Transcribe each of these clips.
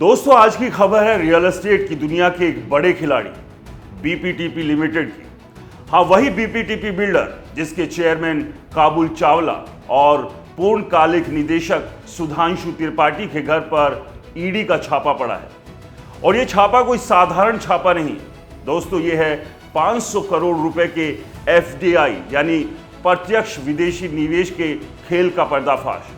दोस्तों, आज की खबर है रियल एस्टेट की दुनिया के एक बड़े खिलाड़ी बीपीटीपी लिमिटेड की। हाँ, वही बीपीटीपी बिल्डर जिसके चेयरमैन काबुल चावला और पूर्णकालिक निदेशक सुधांशु त्रिपाठी के घर पर ईडी का छापा पड़ा है। और यह छापा कोई साधारण छापा नहीं दोस्तों, यह है 500 करोड़ रुपए के एफडीआई यानी प्रत्यक्ष विदेशी निवेश के खेल का पर्दाफाश।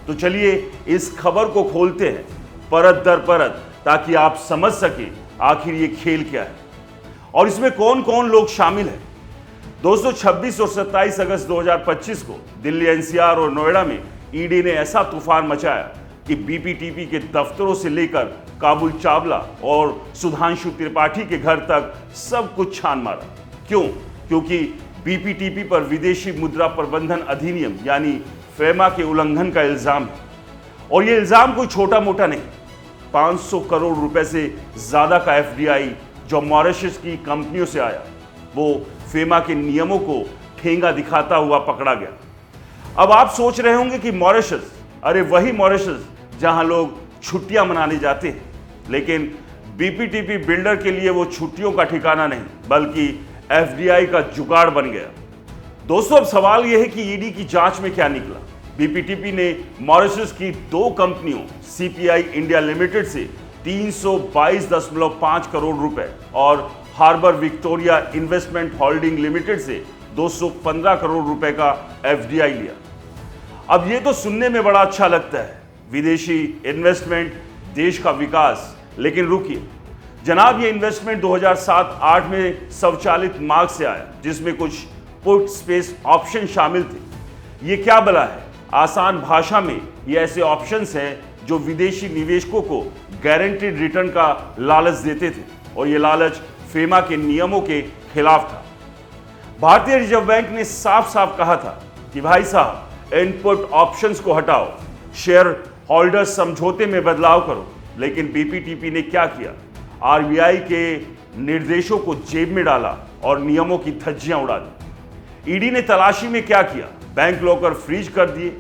तो चलिए इस खबर को खोलते हैं परत दर परत, ताकि आप समझ सके आखिर ये खेल क्या है और इसमें कौन कौन लोग शामिल हैं। दोस्तों, 26 और 27 अगस्त 2025 को दिल्ली एनसीआर और नोएडा में ईडी ने ऐसा तूफान मचाया कि बीपीटीपी के दफ्तरों से लेकर काबुल चावला और सुधांशु त्रिपाठी के घर तक सब कुछ छान मारा। क्यों? क्योंकि बीपीटीपी पर विदेशी मुद्रा प्रबंधन अधिनियम यानी फेमा के उल्लंघन का इल्जाम है। और यह इल्जाम कोई छोटा मोटा नहीं, 500 करोड़ रुपए से ज्यादा का एफडीआई जो मॉरिशस की कंपनियों से आया, वो फेमा के नियमों को ठेंगा दिखाता हुआ पकड़ा गया। अब आप सोच रहे होंगे कि मॉरिशस, अरे वही मॉरिशस जहां लोग छुट्टियां मनाने जाते हैं। लेकिन बीपीटीपी बिल्डर के लिए वो छुट्टियों का ठिकाना नहीं, बल्कि एफडीआई का जुगाड़ बन गया। दोस्तों, अब सवाल यह है कि ईडी की जांच में क्या निकला। बीपीटीपी ने मॉरिशस की दो कंपनियों सीपीआई इंडिया लिमिटेड से 322.5 करोड़ रुपए और harbour Victoria investment holding limited से 215 करोड़ रुपए का एफडीआई लिया। अब ये तो सुनने में बड़ा अच्छा लगता है, विदेशी इन्वेस्टमेंट, देश का विकास। लेकिन रुकिए जनाब, ये इन्वेस्टमेंट 2007-8 में स्वचालित मार्ग से आया, जिसमें कुछ पुट स्पेस ऑप्शन शामिल थे। ये क्या भला है? आसान भाषा में ये ऐसे ऑप्शंस हैं जो विदेशी निवेशकों को गारंटीड रिटर्न का लालच देते थे, और ये लालच फेमा के नियमों के खिलाफ था। भारतीय रिजर्व बैंक ने साफ साफ कहा था कि भाई साहब, इनपुट ऑप्शंस को हटाओ, शेयर होल्डर समझौते में बदलाव करो। लेकिन बीपीटीपी ने क्या किया? आरबीआई के निर्देशों को जेब में डाला और नियमों की धज्जियां उड़ा दी। ईडी ने तलाशी में क्या किया? बैंक लॉकर फ्रीज कर दिए,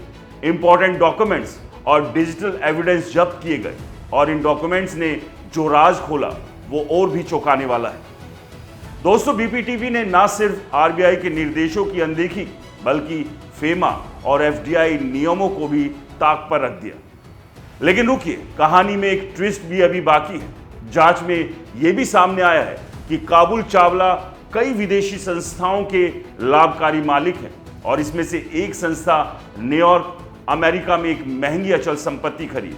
इंपॉर्टेंट डॉक्यूमेंट्स और डिजिटल एविडेंस जब्त किए गए। और इन डॉक्यूमेंट्स ने जो राज खोला वो और भी चौंकाने वाला है। दोस्तों, बीपीटीपी ने ना सिर्फ आरबीआई के निर्देशों की अनदेखी, बल्कि फेमा और एफडीआई नियमों को भी ताक पर रख दिया। लेकिन रुकिए, कहानी में एक ट्विस्ट भी अभी बाकी है। जांच में यह भी सामने आया है कि काबुल चावला कई विदेशी संस्थाओं के लाभकारी मालिक हैं, और इसमें से एक संस्था न्यूयॉर्क अमेरिका में एक महंगी अचल संपत्ति खरीदी।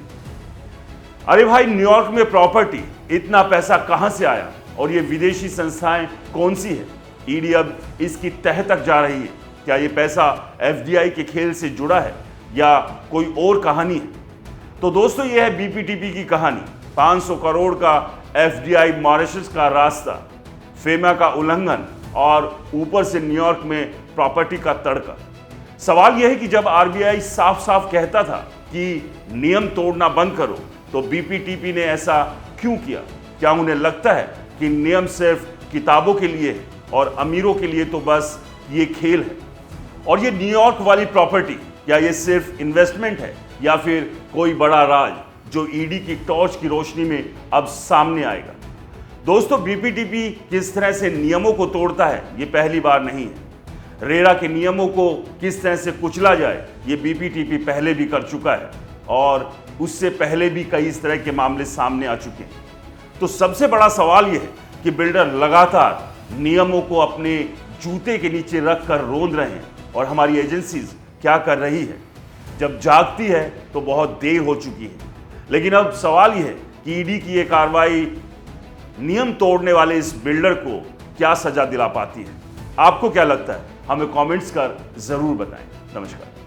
अरे भाई, न्यूयॉर्क में प्रॉपर्टी, इतना पैसा कहां से आया? और ये विदेशी संस्थाएं कौन सी है? ईडी अब इसकी तह तक जा रही है। क्या ये पैसा एफडीआई के खेल से जुड़ा है या कोई और कहानी है? तो दोस्तों, यह है बीपीटीपी की कहानी। 500 करोड़ का एफडीआई मॉरिशस का रास्ता, फेमा का उल्लंघन और ऊपर से न्यूयॉर्क में प्रॉपर्टी का तड़का। सवाल यह है कि जब आरबीआई साफ साफ कहता था कि नियम तोड़ना बंद करो, तो बीपीटीपी ने ऐसा क्यों किया? क्या उन्हें लगता है कि नियम सिर्फ किताबों के लिए है और अमीरों के लिए तो बस ये खेल है? और ये न्यूयॉर्क वाली प्रॉपर्टी, क्या ये सिर्फ इन्वेस्टमेंट है या फिर कोई बड़ा राज जो ईडी की टॉर्च की रोशनी में अब सामने आएगा? दोस्तों, बीपीटीपी किस तरह से नियमों को तोड़ता है ये पहली बार नहीं है। रेरा के नियमों को किस तरह से कुचला जाए ये बीपीटीपी पहले भी कर चुका है, और उससे पहले भी कई इस तरह के मामले सामने आ चुके हैं। तो सबसे बड़ा सवाल यह है कि बिल्डर लगातार नियमों को अपने जूते के नीचे रख कर रोंद रहे हैं, और हमारी एजेंसीज क्या कर रही है? जब जागती है तो बहुत देर हो चुकी है। लेकिन अब सवाल यह है कि ईडी की यह कार्रवाई नियम तोड़ने वाले इस बिल्डर को क्या सजा दिला पाती है? आपको क्या लगता है? हमें कमेंट्स कर जरूर बताएं। नमस्कार।